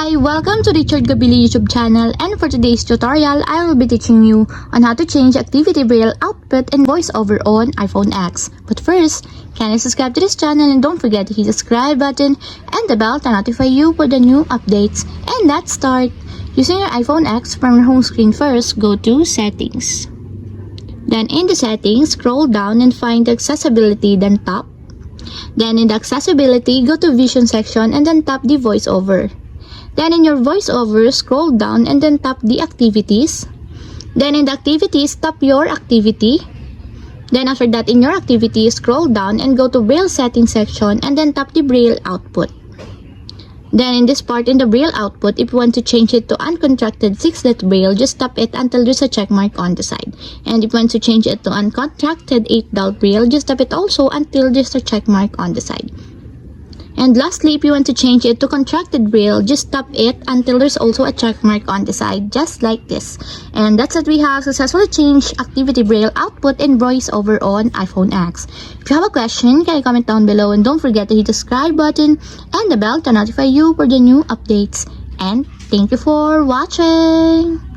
Hi! Welcome to Richard Gabili YouTube channel, and for today's tutorial, I will be teaching you on how to change activity braille output and voiceover on iPhone X. But first, can you subscribe to this channel and don't forget to hit the subscribe button and the bell to notify you for the new updates. And let's start! Using your iPhone X, from your home screen first, go to Settings. Then in the Settings, scroll down and find the Accessibility, then tap. Then in the Accessibility, go to Vision section and then tap the voiceover. Then in your voiceover, scroll down and then tap the Activities. Then in the Activities, tap your activity. Then after that, in your activity, scroll down and go to Braille Settings section and then tap the Braille output. Then in this part, in the Braille output, if you want to change it to uncontracted 6-dot Braille, just tap it until there's a check mark on the side. And if you want to change it to uncontracted 8-dot Braille, just tap it also until there's a check mark on the side. And lastly, if you want to change it to contracted braille, just tap it until there's also a check mark on the side, just like this. And that's it, we have successfully changed activity braille output and voiceover on iPhone X. If you have a question, can you comment down below, and don't forget to hit the subscribe button and the bell to notify you for the new updates. And thank you for watching!